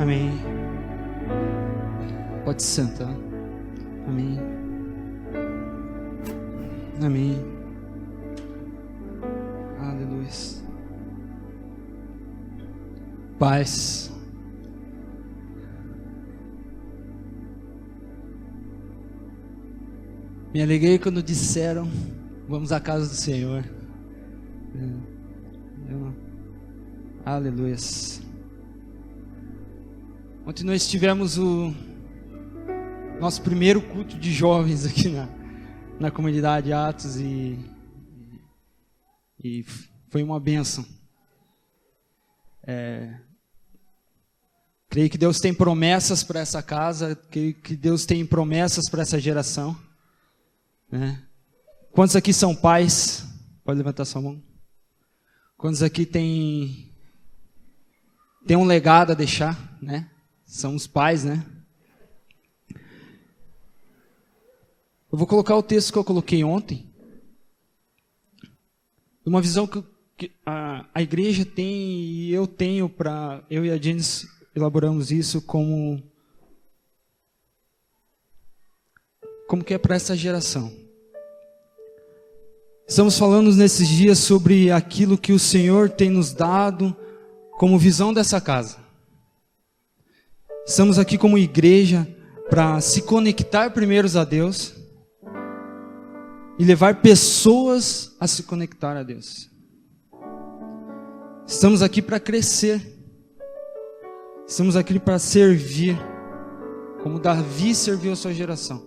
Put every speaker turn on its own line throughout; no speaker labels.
Amém. Pode sentar. Amém. Amém. Aleluia. Paz. Me alegrei quando disseram: vamos à casa do Senhor. Aleluia. Ontem nós tivemos o nosso primeiro culto de jovens aqui na comunidade Atos e foi uma bênção. Creio que Deus tem promessas para essa casa, creio que Deus tem promessas para essa geração. Quantos aqui são pais? Pode levantar sua mão. Quantos aqui tem um legado a deixar, né? São os pais, né? Eu vou colocar o texto que eu coloquei ontem. Uma visão que a igreja tem e eu tenho eu e a Jenis elaboramos isso como que é para essa geração. Estamos falando nesses dias sobre aquilo que o Senhor tem nos dado como visão dessa casa. Estamos aqui como igreja para se conectar primeiro a Deus e levar pessoas a se conectar a Deus. Estamos aqui para crescer. Estamos aqui para servir, como Davi serviu a sua geração.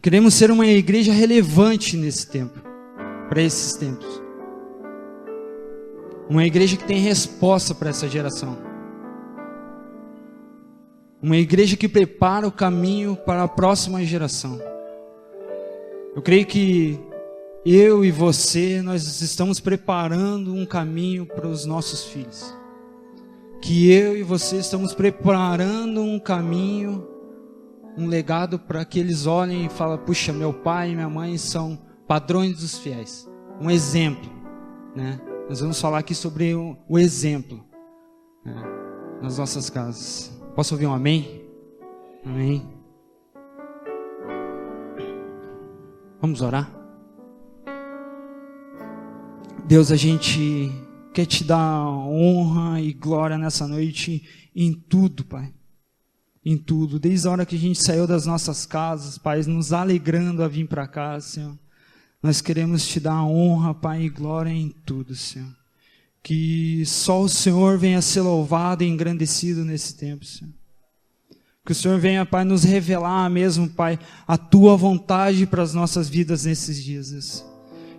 Queremos ser uma igreja relevante nesse tempo, para esses tempos. Uma igreja que tem resposta para essa geração. Uma igreja que prepara o caminho para a próxima geração. Eu creio que eu e você, nós estamos preparando um caminho para os nossos filhos. Que eu e você estamos preparando um caminho, um legado para que eles olhem e falem: puxa, meu pai e minha mãe são padrões dos fiéis. Um exemplo, né? Nós vamos falar aqui sobre o exemplo, né, nas nossas casas. Posso ouvir um amém? Amém. Vamos orar? Deus, a gente quer te dar honra e glória nessa noite em tudo, Pai. Em tudo. Desde a hora que a gente saiu das nossas casas, Pai, nos alegrando a vir para cá, Senhor. Nós queremos te dar honra, Pai, e glória em tudo, Senhor. Que só o Senhor venha ser louvado e engrandecido nesse tempo, Senhor. Que o Senhor venha, Pai, nos revelar mesmo, Pai, a Tua vontade para as nossas vidas nesses dias, Deus.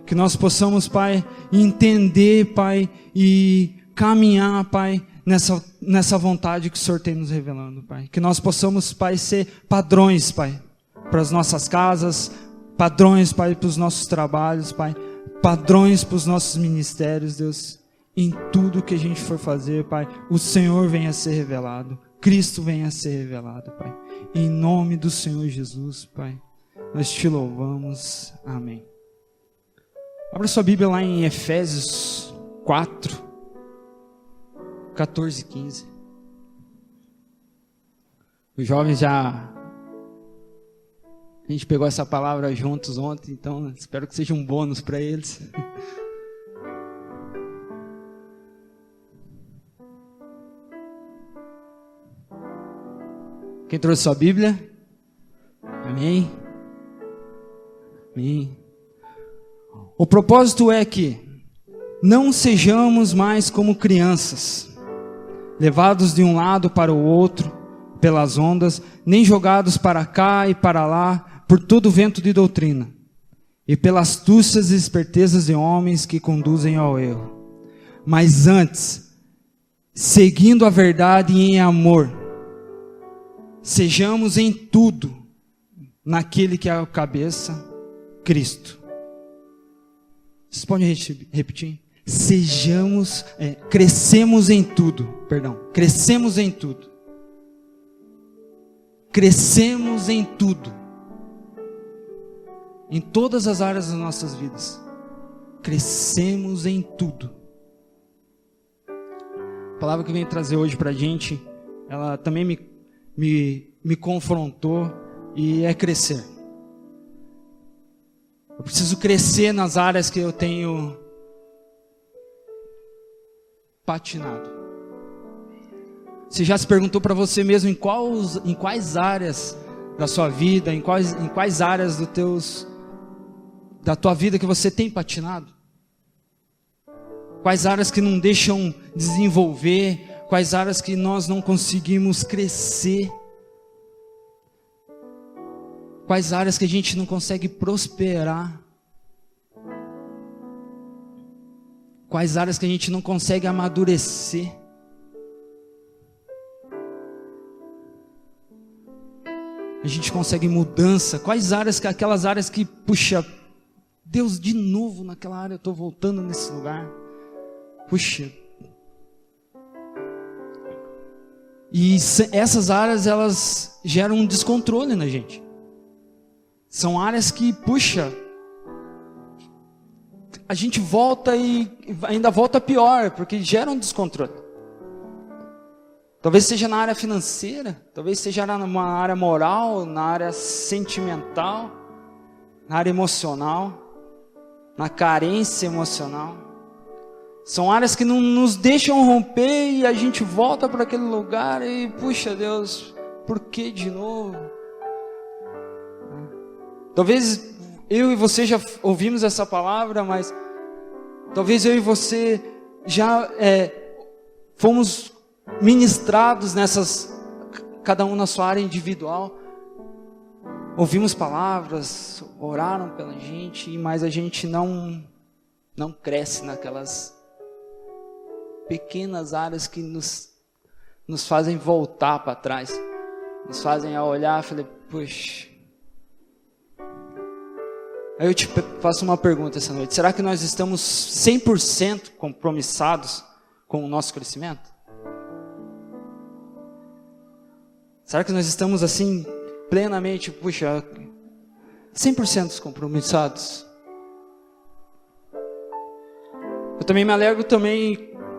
Que nós possamos, Pai, entender, Pai, e caminhar, Pai, nessa vontade que o Senhor tem nos revelando, Pai. Que nós possamos, Pai, ser padrões, Pai, para as nossas casas, padrões, Pai, para os nossos trabalhos, Pai, padrões para os nossos ministérios, Deus. Em tudo que a gente for fazer, Pai, o Senhor venha a ser revelado, Cristo venha a ser revelado, Pai. Em nome do Senhor Jesus, Pai, nós te louvamos. Amém. Abra sua Bíblia lá em Efésios 4, 14 e 15. Os jovens a gente pegou essa palavra juntos ontem, então espero que seja um bônus para eles. Quem trouxe sua Bíblia? Amém? Amém. O propósito é que não sejamos mais como crianças, levados de um lado para o outro pelas ondas, nem jogados para cá e para lá por todo vento de doutrina, e pelas astúcias e espertezas de homens que conduzem ao erro. Mas antes, seguindo a verdade em amor, sejamos em tudo naquele que é a cabeça, Cristo. Vocês podem repetir? Crescemos em tudo. Crescemos em tudo. Crescemos em tudo. Em todas as áreas das nossas vidas. Crescemos em tudo. A palavra que eu venho trazer hoje para a gente, ela também me confrontou e é crescer. Eu preciso crescer nas áreas que eu tenho patinado. Você já se perguntou para você mesmo em quais áreas da sua vida, em quais áreas da tua vida que você tem patinado? Quais áreas que não deixam desenvolver? Quais áreas que nós não conseguimos crescer? Quais áreas que a gente não consegue prosperar? Quais áreas que a gente não consegue amadurecer? A gente consegue mudança? Quais áreas, aquelas áreas que, puxa, Deus, de novo naquela área, eu estou voltando nesse lugar. Puxa. E essas áreas, elas geram um descontrole na gente. São áreas que, puxa, a gente volta e ainda volta pior, porque geram um descontrole. Talvez seja na área financeira, talvez seja numa área moral, na área sentimental, na área emocional, na carência emocional. São áreas que não nos deixam romper e a gente volta para aquele lugar e, puxa Deus, por que de novo? Talvez eu e você já ouvimos essa palavra, mas talvez eu e você já fomos ministrados cada um na sua área individual. Ouvimos palavras, oraram pela gente, mas a gente não cresce naquelas pequenas áreas que nos fazem voltar para trás, nos fazem a olhar e falar, puxa. Aí eu te faço uma pergunta essa noite: será que nós estamos 100% compromissados com o nosso crescimento? Será que nós estamos assim, plenamente, 100% compromissados? Eu também me alegro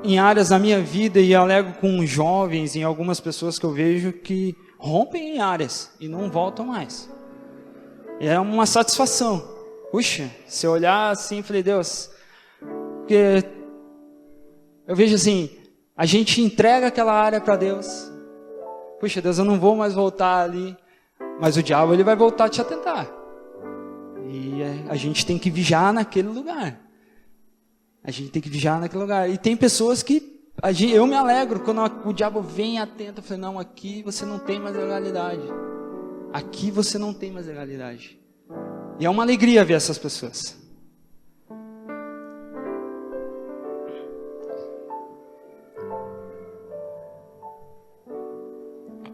em áreas da minha vida e alegro com jovens, em algumas pessoas que eu vejo que rompem em áreas e não voltam mais. E é uma satisfação. Puxa, se eu olhar assim, falei, Deus, porque eu vejo assim, a gente entrega aquela área para Deus. Puxa, Deus, eu não vou mais voltar ali, mas o diabo ele vai voltar a te atentar. E a gente tem que vigiar naquele lugar. A gente tem que vigiar naquele lugar. E tem pessoas que eu me alegro quando o diabo vem e atenta. Eu falei, não, aqui você não tem mais legalidade. Aqui você não tem mais legalidade. E é uma alegria ver essas pessoas.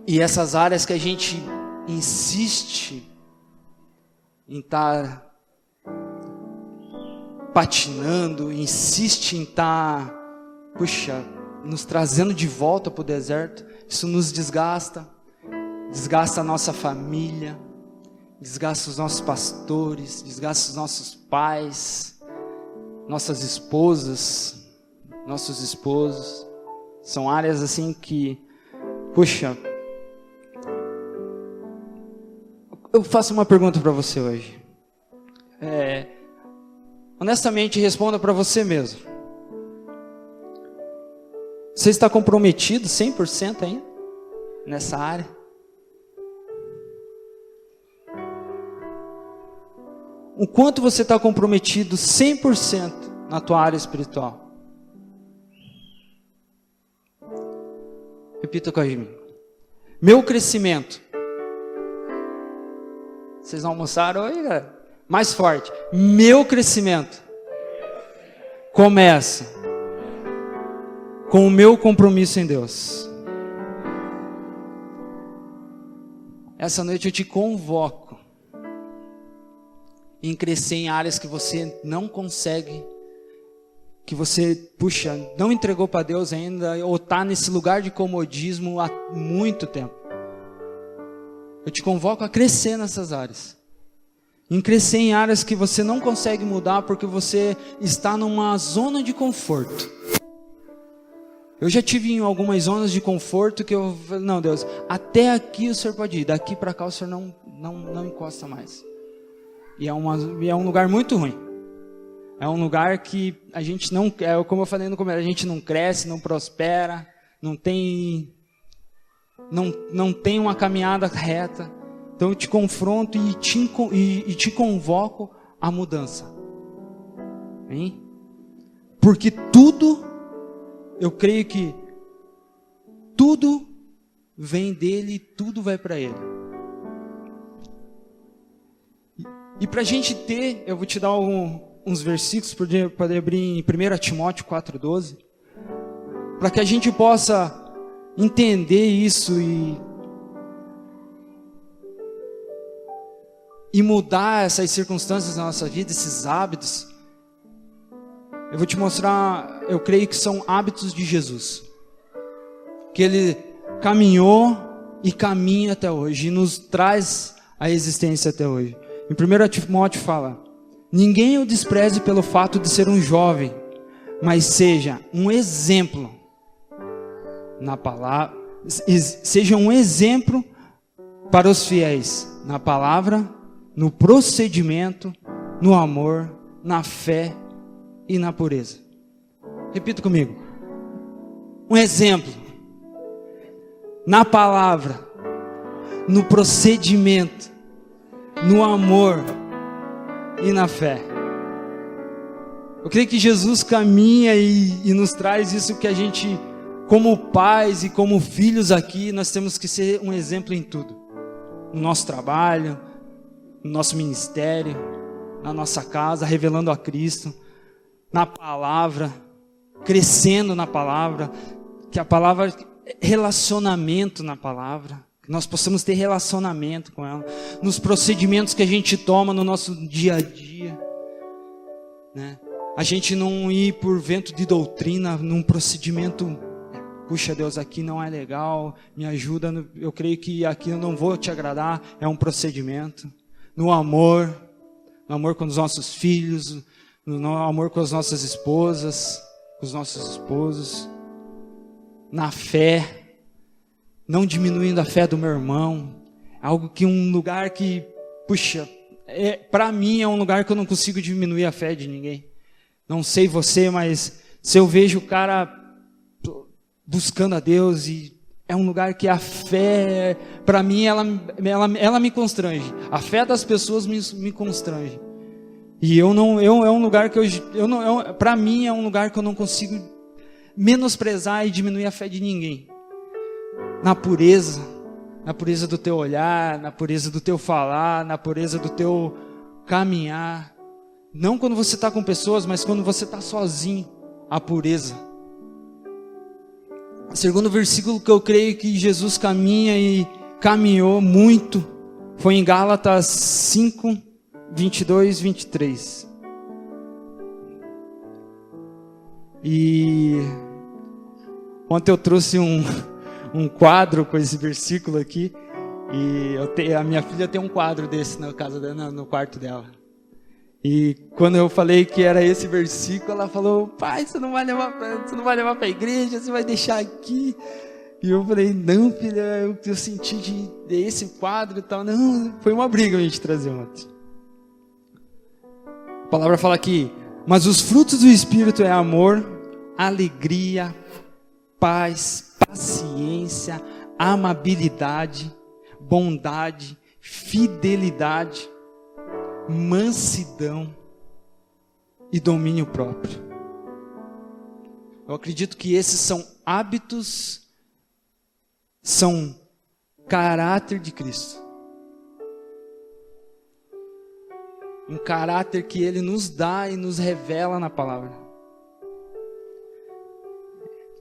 E essas áreas que a gente insiste em estar patinando, insiste em estar, nos trazendo de volta para o deserto, isso nos desgasta a nossa família, desgasta os nossos pastores, desgasta os nossos pais, nossas esposas, nossos esposos. São áreas assim que, eu faço uma pergunta para você hoje. Honestamente, responda para você mesmo. Você está comprometido 100% ainda nessa área? O quanto você está comprometido 100% na tua área espiritual? Repita comigo. Meu crescimento. Vocês não almoçaram hoje, galera? Mais forte. Meu crescimento começa com o meu compromisso em Deus. Essa noite eu te convoco em crescer em áreas que você não consegue, que você, não entregou para Deus ainda, ou está nesse lugar de comodismo há muito tempo. Eu te convoco a crescer nessas áreas. Em crescer em áreas que você não consegue mudar porque você está numa zona de conforto. Eu já tive em algumas zonas de conforto que eu falei, não, Deus, até aqui o Senhor pode ir, daqui para cá o Senhor não encosta mais. E é um lugar muito ruim. É um lugar que a gente não, como eu falei no começo, a gente não cresce, não prospera, não tem uma caminhada reta. Então eu te confronto e te convoco à mudança. Hein? Porque tudo, eu creio que tudo vem dele, tudo vai para ele. E para a gente ter, eu vou te dar uns versículos para poder abrir em 1 Timóteo 4,12, para que a gente possa entender isso e mudar essas circunstâncias na nossa vida, esses hábitos. Eu vou te mostrar, eu creio que são hábitos de Jesus, que ele caminhou e caminha até hoje, e nos traz a existência até hoje. Em 1 Timóteo fala: ninguém o despreze pelo fato de ser um jovem, mas seja um exemplo na palavra, seja um exemplo para os fiéis, na palavra, no procedimento, no amor, na fé e na pureza. Repita comigo. Um exemplo na palavra, no procedimento, no amor e na fé. Eu creio que Jesus caminha e nos traz isso que a gente, como pais e como filhos aqui, nós temos que ser um exemplo em tudo. No nosso trabalho, no nosso ministério, na nossa casa, revelando a Cristo, na palavra, crescendo na palavra, que a palavra, relacionamento na palavra, que nós possamos ter relacionamento com ela, nos procedimentos que a gente toma no nosso dia a dia, né? A gente não ir por vento de doutrina, num procedimento, puxa Deus, aqui não é legal, me ajuda, eu creio que aqui eu não vou te agradar, é um procedimento. No amor com os nossos filhos, no amor com as nossas esposas, com os nossos esposos, na fé, não diminuindo a fé do meu irmão, algo que um lugar que, puxa, para mim é um lugar que eu não consigo diminuir a fé de ninguém. Não sei você, mas se eu vejo o cara buscando a Deus, e é um lugar que a fé, para mim, ela me constrange. A fé das pessoas me constrange. E é um lugar que para mim é um lugar que eu não consigo menosprezar e diminuir a fé de ninguém. Na pureza do teu olhar, na pureza do teu falar, na pureza do teu caminhar. Não quando você está com pessoas, mas quando você está sozinho, a pureza. O segundo versículo que eu creio que Jesus caminha e caminhou muito foi em Gálatas 5, 22, 23. E ontem eu trouxe um quadro com esse versículo aqui, e a minha filha tem um quadro desse na casa dela, no quarto dela. E quando eu falei que era esse versículo, ela falou: pai, você não vai levar para a igreja, você vai deixar aqui. E eu falei: não, filha, eu senti de esse quadro e tal. Não, foi uma briga a gente trazer ontem. A palavra fala aqui: mas os frutos do Espírito é amor, alegria, paz, paciência, amabilidade, bondade, fidelidade, mansidão e domínio próprio. Eu acredito que esses são hábitos, são caráter de Cristo. Um caráter que Ele nos dá e nos revela na palavra.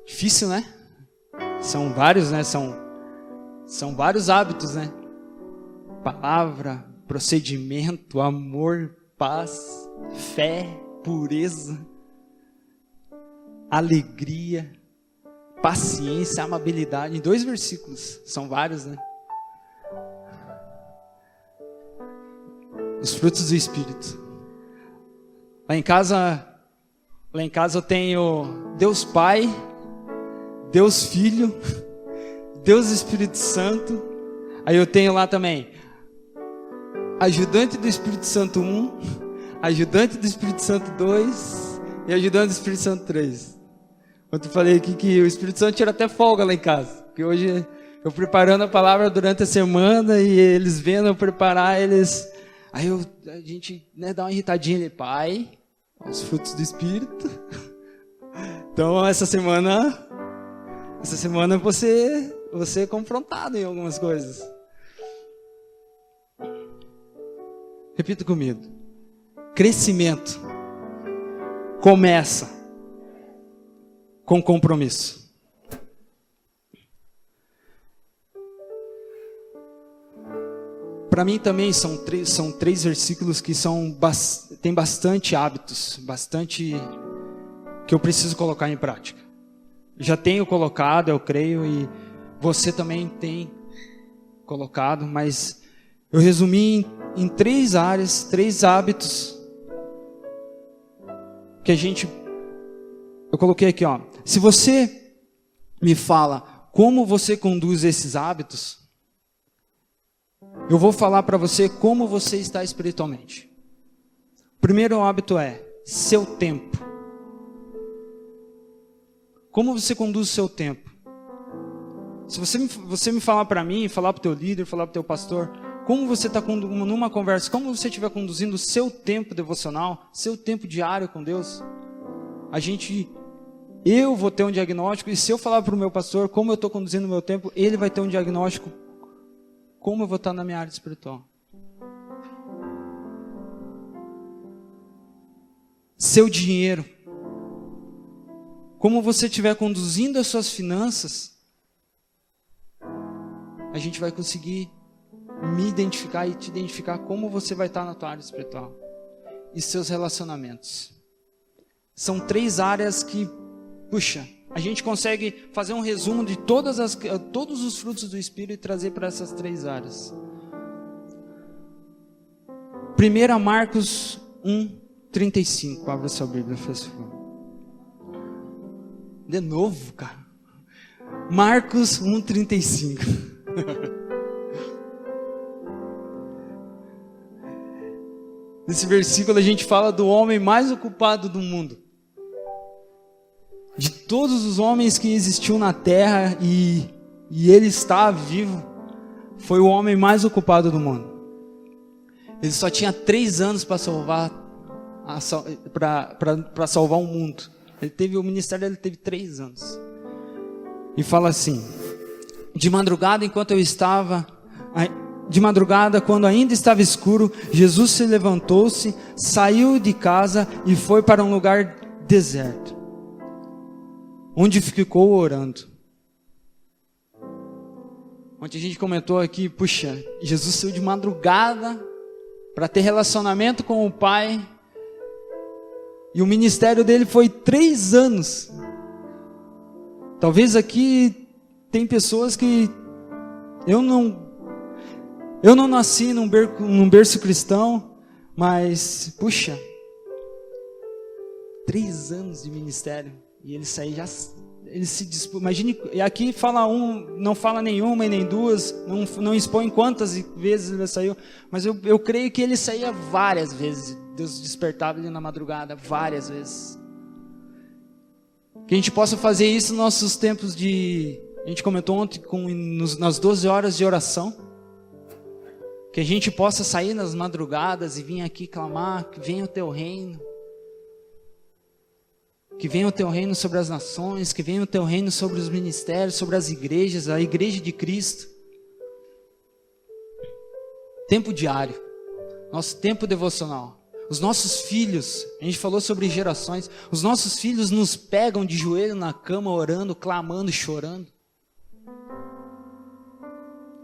Difícil, né? São vários, né? São vários hábitos, né? Palavra, procedimento, amor, paz, fé, pureza, alegria, paciência, amabilidade. Em 2 versículos, são vários, né? Os frutos do Espírito. Lá em casa eu tenho Deus Pai, Deus Filho, Deus Espírito Santo. Aí eu tenho lá também ajudante do Espírito Santo 1, ajudante do Espírito Santo 2 e ajudante do Espírito Santo 3. Ontem eu falei aqui que o Espírito Santo tira até folga lá em casa, porque hoje eu preparando a palavra durante a semana e eles vendo eu preparar, aí a gente dá uma irritadinha ali, pai, os frutos do Espírito. Então essa semana você é confrontado em algumas coisas. Repita comigo. Crescimento começa com compromisso. Para mim também são três versículos que tem bastante hábitos, bastante que eu preciso colocar em prática. Já tenho colocado, eu creio, e você também tem colocado, mas eu resumi em 3 áreas, 3 hábitos que eu coloquei aqui, ó. Se você me fala como você conduz esses hábitos, eu vou falar para você como você está espiritualmente. O primeiro hábito é seu tempo. Como você conduz o seu tempo? Se você me falar para mim, falar para o teu líder, falar para o teu pastor, como você está numa conversa, como você estiver conduzindo o seu tempo devocional, seu tempo diário com Deus, eu vou ter um diagnóstico, e se eu falar para o meu pastor como eu estou conduzindo o meu tempo, ele vai ter um diagnóstico como eu vou estar na minha área espiritual. Seu dinheiro. Como você estiver conduzindo as suas finanças, a gente vai conseguir me identificar e te identificar como você vai estar na tua área espiritual. E seus relacionamentos. São 3 áreas que, a gente consegue fazer um resumo de todos os frutos do Espírito e trazer para essas 3 áreas. 1 Marcos 1:35. Abra sua Bíblia, por favor. De novo, cara. Marcos 1:35. Nesse versículo a gente fala do homem mais ocupado do mundo. De todos os homens que existiu na terra e ele está vivo, foi o homem mais ocupado do mundo. Ele só tinha 3 anos para salvar o mundo. O ministério dele teve 3 anos. E fala assim: de madrugada, quando ainda estava escuro, Jesus se levantou-se, saiu de casa e foi para um lugar deserto, onde ficou orando. Ontem a gente comentou aqui, Jesus saiu de madrugada para ter relacionamento com o Pai, e o ministério dele foi 3 anos. Talvez aqui tem pessoas que eu não nasci num berço cristão, mas 3 anos de ministério. E ele se dispôs. Imagine, e aqui fala não fala nenhuma e nem 2, não expõe quantas vezes ele saiu, mas eu creio que ele saía várias vezes. Deus despertava ele na madrugada, várias vezes. Que a gente possa fazer isso nos nossos tempos a gente comentou ontem, nas 12 horas de oração. Que a gente possa sair nas madrugadas e vir aqui clamar, que venha o teu reino. Que venha o teu reino sobre as nações, que venha o teu reino sobre os ministérios, sobre as igrejas, a igreja de Cristo. Tempo diário, nosso tempo devocional. Os nossos filhos, a gente falou sobre gerações, os nossos filhos nos pegam de joelho na cama, orando, clamando, chorando.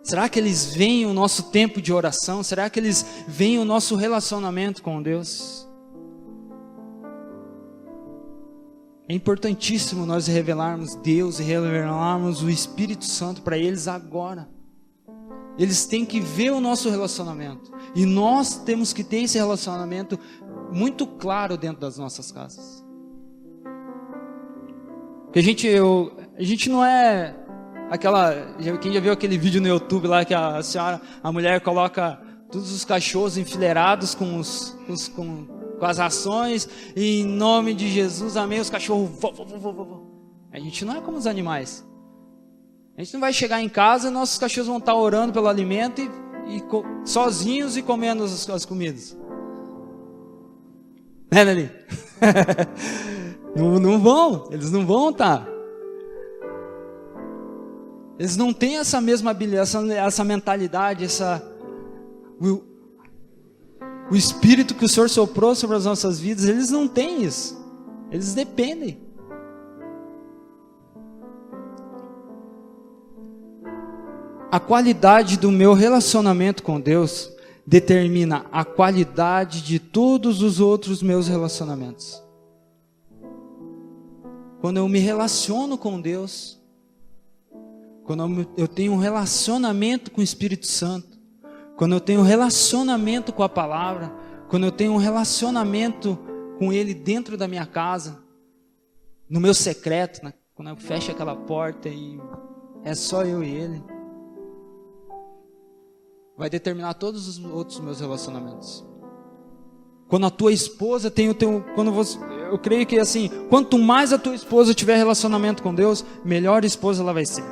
Será que eles veem o nosso tempo de oração? Será que eles veem o nosso relacionamento com Deus? É importantíssimo nós revelarmos Deus e revelarmos o Espírito Santo para eles agora. Eles têm que ver o nosso relacionamento. E nós temos que ter esse relacionamento muito claro dentro das nossas casas. Porque A gente não é aquela... Quem já viu aquele vídeo no YouTube lá que a mulher coloca todos os cachorros enfileirados com as ações, e em nome de Jesus, amém, os cachorros... A gente não é como os animais. A gente não vai chegar em casa e nossos cachorros vão estar orando pelo alimento sozinhos e comendo as comidas. Né, Nelly? Não vão, eles não vão estar. Eles não têm essa mesma habilidade, essa mentalidade, o Espírito que o Senhor soprou sobre as nossas vidas, eles não têm isso. Eles dependem. A qualidade do meu relacionamento com Deus determina a qualidade de todos os outros meus relacionamentos. Quando eu me relaciono com Deus, quando eu tenho um relacionamento com o Espírito Santo, quando eu tenho um relacionamento com a palavra, quando eu tenho um relacionamento com Ele dentro da minha casa, no meu secreto, quando eu fecho aquela porta e é só eu e Ele, vai determinar todos os outros meus relacionamentos. Quando a tua esposa tem eu creio que assim, quanto mais a tua esposa tiver relacionamento com Deus, melhor esposa ela vai ser.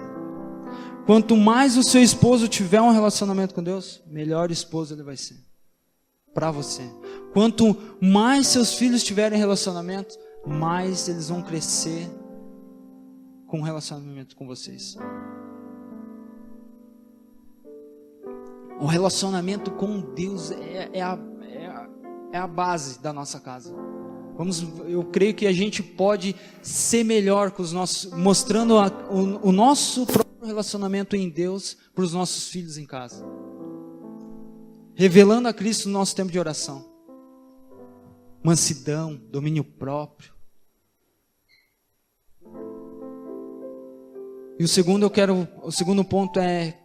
Quanto mais o seu esposo tiver um relacionamento com Deus, melhor esposa ele vai ser para você. Quanto mais seus filhos tiverem relacionamento, mais eles vão crescer com relacionamento com vocês. O relacionamento com Deus é a base da nossa casa. Eu creio que a gente pode ser melhor com mostrando o nosso próprio relacionamento em Deus para os nossos filhos em casa. Revelando a Cristo no nosso tempo de oração. Mansidão, domínio próprio. E o segundo ponto é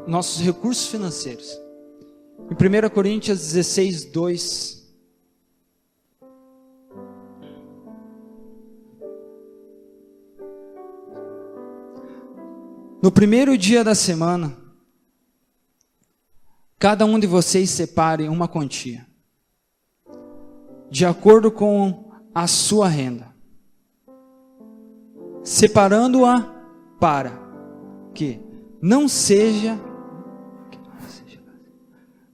nossos recursos financeiros. Em 1 Coríntios 16, 2. No primeiro dia da semana, cada um de vocês separe uma quantia, de acordo com a sua renda, separando-a para que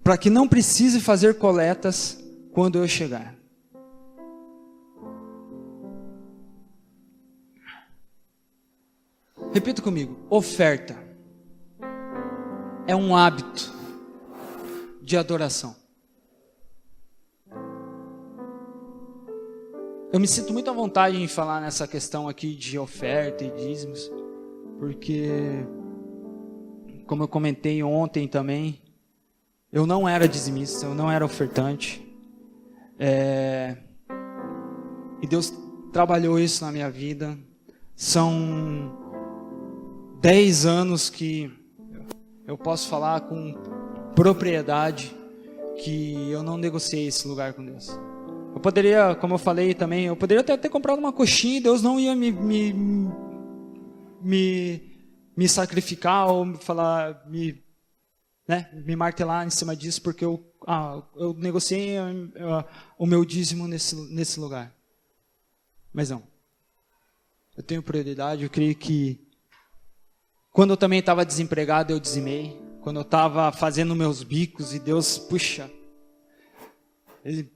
para que não precise fazer coletas quando eu chegar. Repita comigo: oferta é um hábito de adoração. Eu me sinto muito à vontade em falar nessa questão aqui de oferta e dízimos, porque, como eu comentei ontem também, eu não era dizimista, eu não era ofertante. E Deus trabalhou isso na minha vida. São 10 anos que eu posso falar com propriedade que eu não negociei esse lugar com Deus. Eu poderia, como eu falei também, eu poderia até ter comprado uma coxinha e Deus não ia me sacrificar ou falar, me martelar em cima disso, porque eu negociei o meu dízimo nesse lugar. Mas não. Eu tenho prioridade, eu creio que quando eu também estava desempregado, eu dizimei. Quando eu estava fazendo meus bicos e Deus, puxa, Ele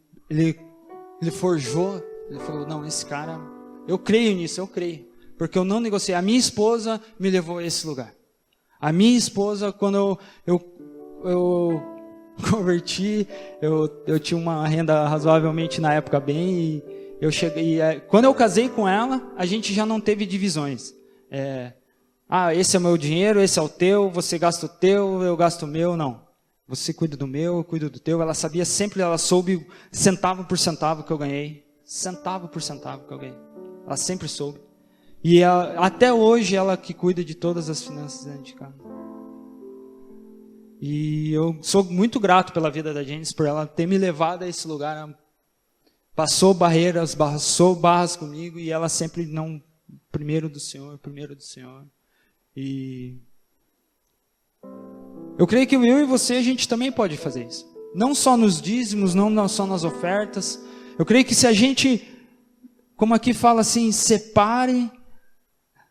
forjou, Ele falou, não, esse cara, eu creio nisso, eu creio. Porque eu não negociei. A minha esposa me levou a esse lugar. A minha esposa, quando eu converti, eu tinha uma renda razoavelmente na época bem, e quando eu casei com ela, a gente já não teve divisões. Esse é o meu dinheiro, esse é o teu, você gasta o teu, eu gasto o meu, não. Você cuida do meu, eu cuido do teu. Ela sabia sempre, ela soube centavo por centavo que eu ganhei. Centavo por centavo que eu ganhei. Ela sempre soube. E até hoje ela que cuida de todas as finanças dentro de casa. E eu sou muito grato pela vida da Janice, por ela ter me levado a esse lugar passou barreiras, passou barras comigo, e ela sempre não, primeiro do Senhor. E eu creio que eu e você, a gente também pode fazer isso. Não só nos dízimos, não só nas ofertas. Eu creio que se a gente, como aqui fala assim, separe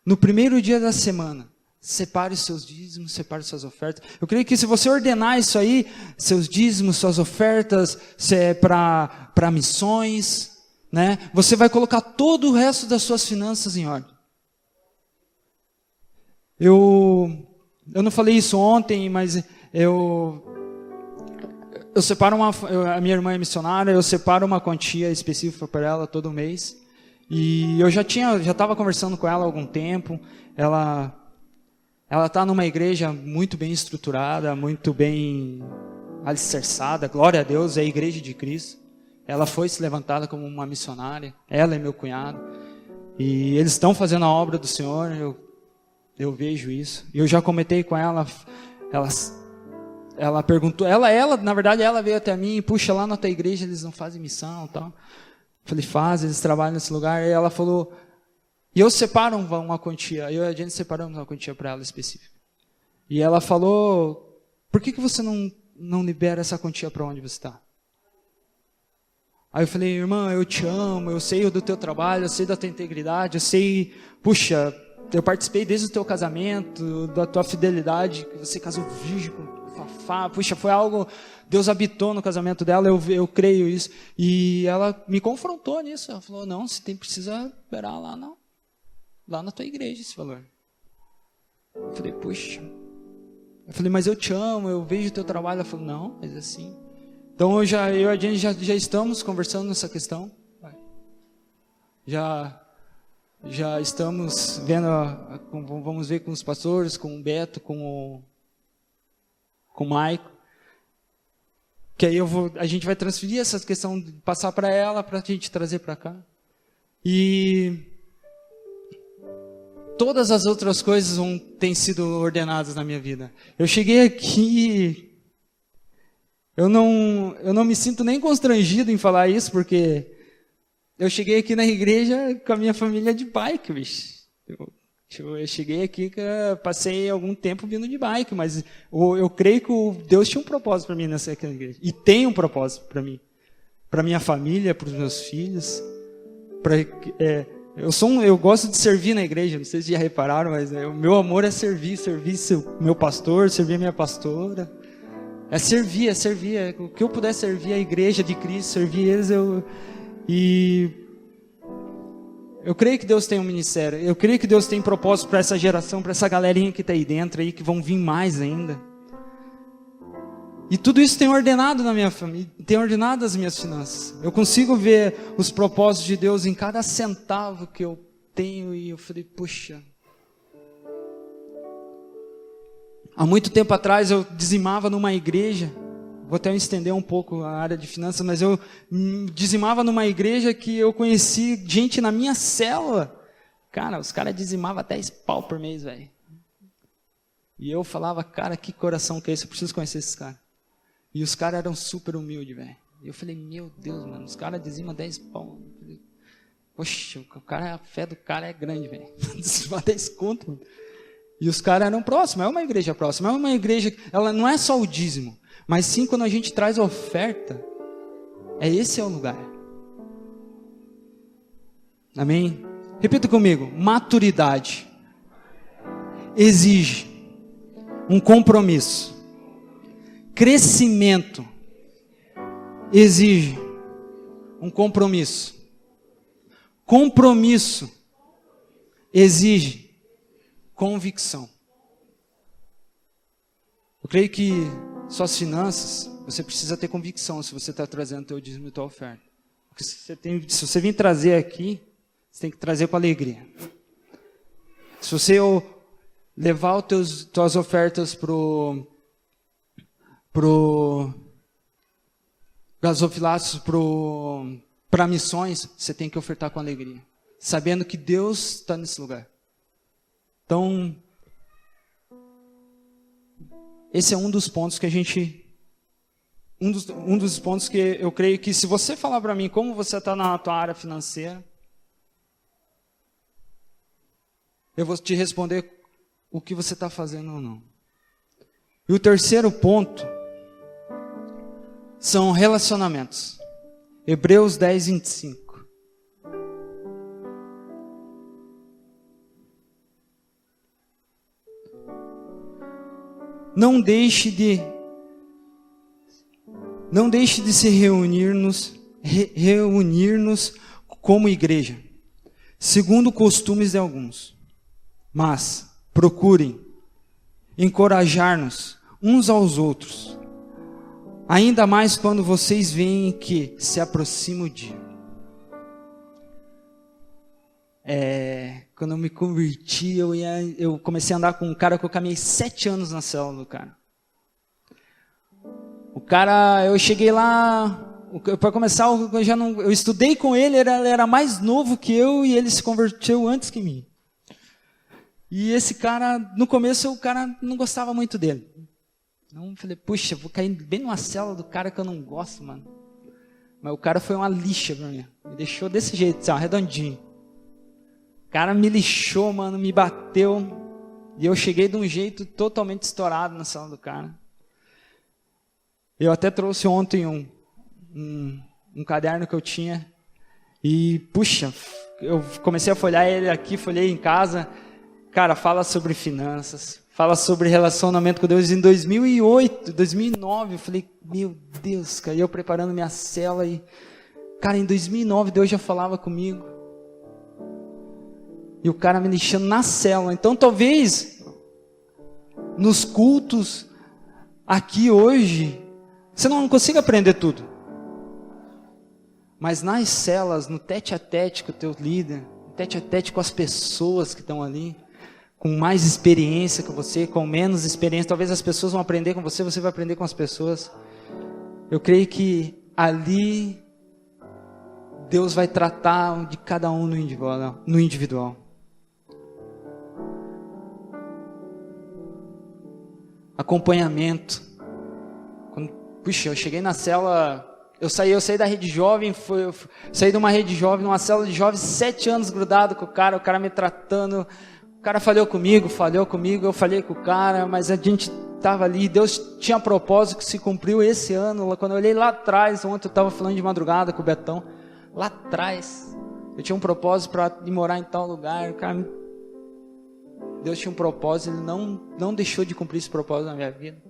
no primeiro dia da semana, separe os seus dízimos, separe suas ofertas. Eu creio que se você ordenar isso aí, seus dízimos, suas ofertas, se é para missões, né? Você vai colocar todo o resto das suas finanças em ordem. Eu não falei isso ontem, mas eu separo a minha irmã é missionária, eu separo uma quantia específica para ela todo mês. E eu já estava conversando com ela há algum tempo. Ela está numa igreja muito bem estruturada, muito bem alicerçada. Glória a Deus, é a igreja de Cristo. Ela foi se levantada como uma missionária. Ela e meu cunhado. E eles estão fazendo a obra do Senhor. Eu vejo isso. E eu já comentei com ela. Ela perguntou. Na verdade, ela veio até mim. Puxa, lá na tua igreja eles não fazem missão e tal. Falei, eles trabalham nesse lugar. E ela falou, e eu separo uma quantia. Eu e a gente separamos uma quantia para ela específica. E ela falou, por que você não libera essa quantia para onde você está? Aí eu falei, irmã, eu te amo, eu sei do teu trabalho, eu sei da tua integridade, eu sei, puxa, eu participei desde o teu casamento, da tua fidelidade, que você casou virgem com Fafá, puxa, foi algo, Deus habitou no casamento dela, eu creio isso. E ela me confrontou nisso, ela falou, não, você precisa liberar lá na tua igreja esse valor. Eu falei, puxa, mas eu te amo, eu vejo o teu trabalho. Ela falou, não, mas assim. Então eu e a gente já estamos conversando nessa questão. Já estamos vendo, vamos ver com os pastores, com o Beto, com o Maico, que aí a gente vai transferir essa questão, de passar para ela, para a gente trazer para cá. E todas as outras coisas têm sido ordenadas na minha vida. Eu cheguei aqui, eu não me sinto nem constrangido em falar isso, porque eu cheguei aqui na igreja com a minha família de bike, bicho. Eu cheguei aqui, passei algum tempo vindo de bike, mas eu creio que Deus tinha um propósito para mim nessa igreja. E tem um propósito para mim. Para minha família, para os meus filhos. Eu gosto de servir na igreja, não sei se já repararam, mas o meu amor é servir o meu pastor, servir a minha pastora. É servir. O que eu puder servir a igreja de Cristo, servir eles, eu creio que Deus tem um ministério. Eu creio que Deus tem propósito para essa geração, para essa galerinha que está aí dentro, aí, que vão vir mais ainda. E tudo isso tem ordenado na minha família, tem ordenado as minhas finanças. Eu consigo ver os propósitos de Deus em cada centavo que eu tenho. E eu falei, puxa. Há muito tempo atrás eu dizimava numa igreja. Vou até estender um pouco a área de finanças, mas eu dizimava numa igreja que eu conheci gente na minha célula. Cara, os caras dizimavam 10 pau por mês, velho. E eu falava, cara, que coração que é esse? Eu preciso conhecer esses caras. E os caras eram super humildes, velho. E eu falei, meu Deus, mano, os caras dizimam 10 pau. Poxa, a fé do cara é grande, velho. Dizimar 10 conto, mano. E os caras eram próximos, é uma igreja próxima. É uma igreja, ela não é só o dízimo. Mas sim, quando a gente traz a oferta, esse é o lugar. Amém? Repita comigo. Maturidade exige um compromisso. Crescimento exige um compromisso. Compromisso exige convicção. Eu creio que suas finanças, você precisa ter convicção se você está trazendo o teu dízimo e tua oferta. Porque se você vir trazer aqui, você tem que trazer com alegria. Se você levar as tuas ofertas gasofilatos para missões, você tem que ofertar com alegria. Sabendo que Deus está nesse lugar. Então, esse é um dos pontos que a gente um dos pontos que eu creio que se você falar para mim como você está na tua área financeira, eu vou te responder o que você está fazendo ou não. E o terceiro ponto são relacionamentos. Hebreus 10, 25. Não deixe de se reunir-nos como igreja, segundo costumes de alguns. Mas procurem encorajar-nos uns aos outros, ainda mais quando vocês veem que se aproxima o dia. Quando eu me converti, eu comecei a andar com um cara que eu caminhei 7 anos na célula do cara. O cara, eu cheguei lá, para começar, eu estudei com ele, ele era mais novo que eu e ele se converteu antes que mim. E esse cara, no começo, o cara não gostava muito dele. Então eu falei, puxa, vou cair bem numa célula do cara que eu não gosto, mano. Mas o cara foi uma lixa pra mim. Me deixou desse jeito, assim, ó, redondinho. O cara me lixou, mano, me bateu. E eu cheguei de um jeito totalmente estourado na célula do cara. Eu até trouxe ontem um caderno que eu tinha. E, puxa, eu comecei a folhear ele aqui, folhei em casa. Cara, fala sobre finanças, fala sobre relacionamento com Deus. Em 2008, 2009, eu falei, meu Deus, cara, eu preparando minha célula e, cara, em 2009 Deus já falava comigo. E o cara me lixando na célula. Então, talvez, nos cultos, aqui hoje, você não consiga aprender tudo. Mas nas células, no tete-a-tete com o teu líder, no tete-a-tete com as pessoas que estão ali, com mais experiência que você, com menos experiência, talvez as pessoas vão aprender com você, você vai aprender com as pessoas. Eu creio que ali Deus vai tratar de cada um no individual. Acompanhamento. Puxa, eu cheguei na célula, eu saí da rede jovem, saí de uma rede jovem, numa célula de jovens, 7 anos grudado com o cara me tratando. O cara falhou comigo, eu falhei com o cara, mas a gente estava ali, Deus tinha um propósito que se cumpriu esse ano. Quando eu olhei lá atrás, ontem eu estava falando de madrugada com o Betão, lá atrás, eu tinha um propósito para ir morar em tal lugar, Deus tinha um propósito, Ele não deixou de cumprir esse propósito na minha vida.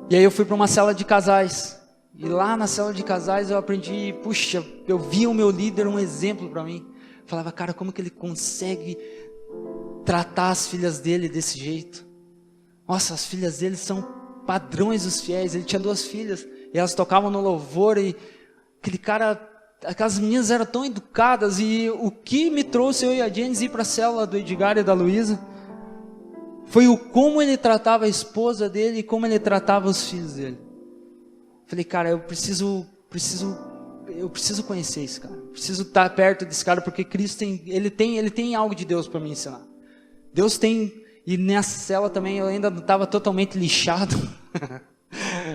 E aí eu fui para uma cela de casais. E lá na cela de casais eu aprendi, puxa, eu via o meu líder um exemplo para mim. Falava, cara, como que ele consegue tratar as filhas dele desse jeito? Nossa, as filhas dele são padrões dos fiéis. Ele tinha 2 filhas e elas tocavam no louvor e aquelas meninas eram tão educadas. E o que me trouxe eu e a Janice ir para a célula do Edgar e da Luísa foi como ele tratava a esposa dele e como ele tratava os filhos dele. Falei, cara, eu preciso conhecer esse cara. Preciso estar perto desse cara, porque Cristo ele tem algo de Deus para me ensinar. Deus tem, e nessa cela também eu ainda não estava totalmente lixado.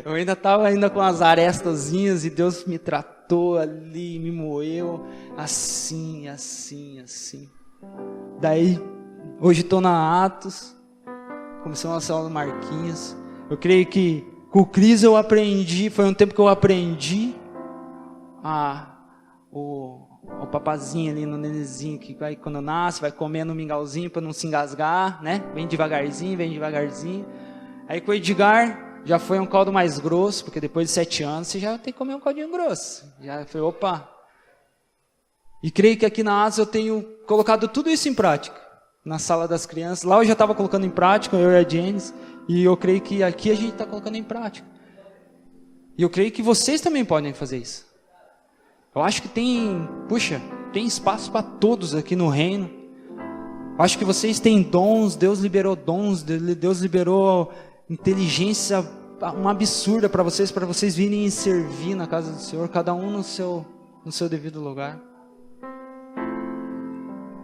Eu ainda estava com as arestazinhas e Deus me tratou ali, me moeu, assim. Daí, hoje estou na Atos, comecei uma célula do Marquinhos. Eu creio que com o Cris eu aprendi, foi um tempo que eu aprendi o papazinho ali no nenenzinho, que vai, quando nasce, vai comendo um mingauzinho para não se engasgar, né? Vem devagarzinho. Aí com o Edgar, já foi um caldo mais grosso, porque depois de 7 anos, você já tem que comer um caldinho grosso. Já foi, opa. E creio que aqui na ASA eu tenho colocado tudo isso em prática. Na sala das crianças. Lá eu já estava colocando em prática, eu e a Janice. E eu creio que aqui a gente está colocando em prática. E eu creio que vocês também podem fazer isso. Eu acho que tem espaço para todos aqui no reino. Eu acho que vocês têm dons, Deus liberou dons, Deus liberou inteligência, uma absurda para vocês virem e servir na casa do Senhor, cada um no seu devido lugar.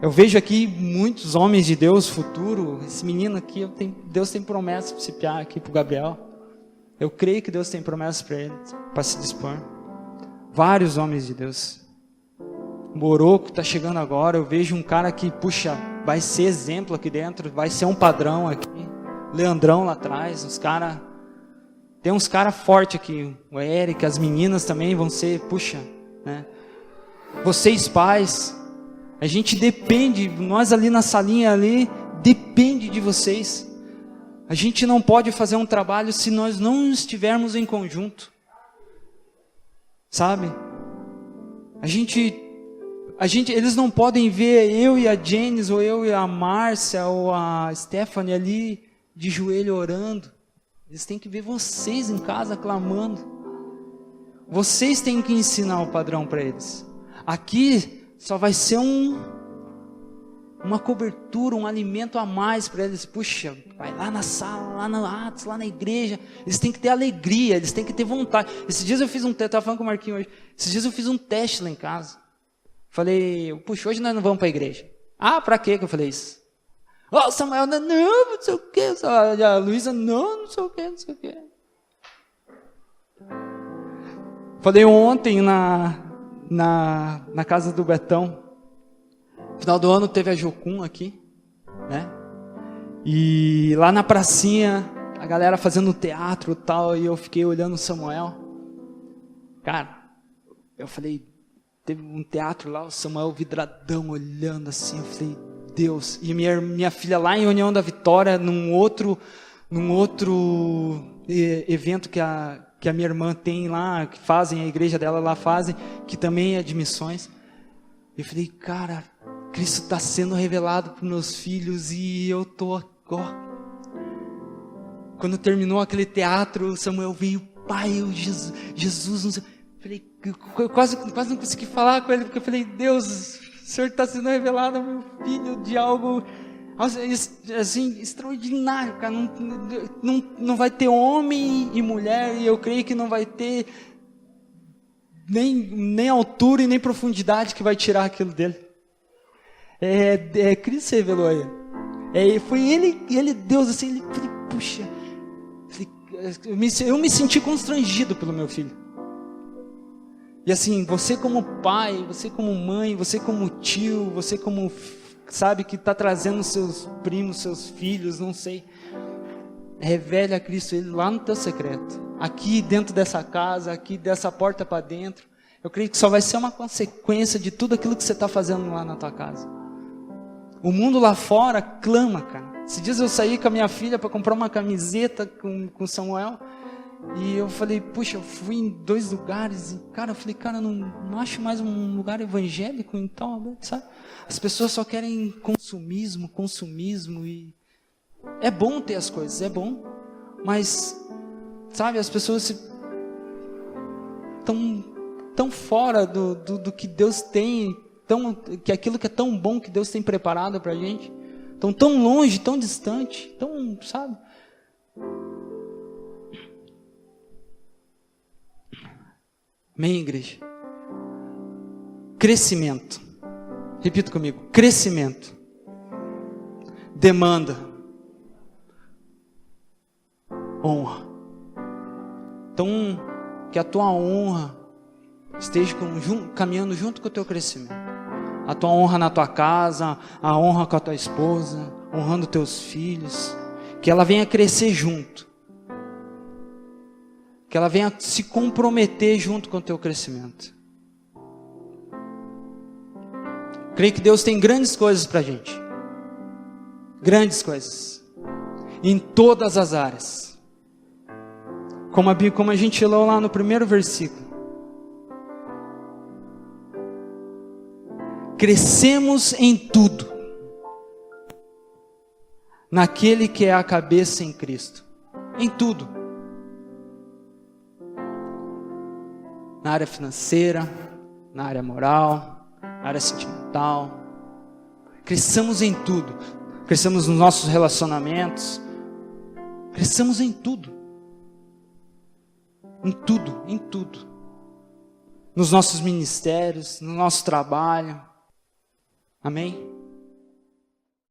Eu vejo aqui muitos homens de Deus, futuro. Esse menino aqui, Deus tem promessa para esse piá aqui, para o Gabriel. Eu creio que Deus tem promessa para ele, para se dispor. Vários homens de Deus. O Boroco está chegando agora. Eu vejo um cara que, puxa, vai ser exemplo aqui dentro, vai ser um padrão aqui. Leandrão lá atrás, tem uns caras fortes aqui. O Eric, as meninas também vão ser, puxa, né? Vocês pais, a gente depende, nós ali na salinha ali, depende de vocês. A gente não pode fazer um trabalho se nós não estivermos em conjunto. Sabe? Eles não podem ver eu e a Janice, ou eu e a Márcia, ou a Stephanie ali, de joelho orando. Eles têm que ver vocês em casa clamando. Vocês têm que ensinar o padrão para eles. Aqui só vai ser uma cobertura, um alimento a mais para eles. Puxa, vai lá na sala, lá no Atos, lá na igreja. Eles têm que ter alegria, eles têm que ter vontade. Esses dias eu fiz um teste, estava falando com o Marquinhos hoje. Esses dias eu fiz um teste lá em casa. Falei, puxa, hoje nós não vamos para a igreja. Ah, para quê que eu falei isso? Oh, Samuel, não sei o quê. A Luísa, não sei o quê. Falei ontem na casa do Betão. No final do ano teve a Jocum aqui, né? E lá na pracinha, a galera fazendo teatro e tal, e eu fiquei olhando o Samuel. Cara, eu falei, teve um teatro lá, o Samuel vidradão olhando assim, eu falei, Deus. E minha filha lá em União da Vitória, num outro evento que a minha irmã tem lá, que fazem, a igreja dela lá fazem, que também é de missões. Eu falei, cara, Cristo está sendo revelado para meus filhos e eu tô, ó. Quando terminou aquele teatro, Samuel veio, pai, Jesus, não sei. Falei, eu quase não consegui falar com ele, porque eu falei, Deus, o Senhor está sendo revelado ao meu filho de algo assim, extraordinário, cara. Não vai ter homem e mulher, e eu creio que não vai ter nem altura e nem profundidade que vai tirar aquilo dele. Cristo revelou ele. Foi ele, Deus, assim, ele, falei, puxa, eu me senti constrangido pelo meu filho. E assim, você como pai, você como mãe, você como tio, você como, sabe, que está trazendo seus primos, seus filhos, não sei. Revele a Cristo ele lá no teu secreto. Aqui dentro dessa casa, aqui dessa porta para dentro. Eu creio que só vai ser uma consequência de tudo aquilo que você está fazendo lá na tua casa. O mundo lá fora clama, cara. Esses dias eu saí com a minha filha para comprar uma camiseta com Samuel. E eu falei, puxa, eu fui em 2 lugares. E, cara, eu falei, cara, não acho mais um lugar evangélico, então, sabe? As pessoas só querem consumismo. E é bom ter as coisas, é bom. Mas, sabe, as pessoas tão fora do que Deus tem, que aquilo que é tão bom que Deus tem preparado pra gente. Estão tão longe, tão distante, sabe? Amém, igreja? Crescimento. Repita comigo. Crescimento. Demanda. Honra. Então, que a tua honra esteja caminhando junto com o teu crescimento. A tua honra na tua casa, a honra com a tua esposa, honrando teus filhos. Que ela venha crescer junto. Que ela venha se comprometer junto com o teu crescimento. Creio que Deus tem grandes coisas para a gente. Grandes coisas. Em todas as áreas. Como a gente leu lá no primeiro versículo. Crescemos em tudo. Naquele que é a cabeça em Cristo. Em tudo. Na área financeira, na área moral, na área sentimental. Cresçamos em tudo. Cresçamos nos nossos relacionamentos. Cresçamos em tudo. Em tudo. Nos nossos ministérios, no nosso trabalho. Amém?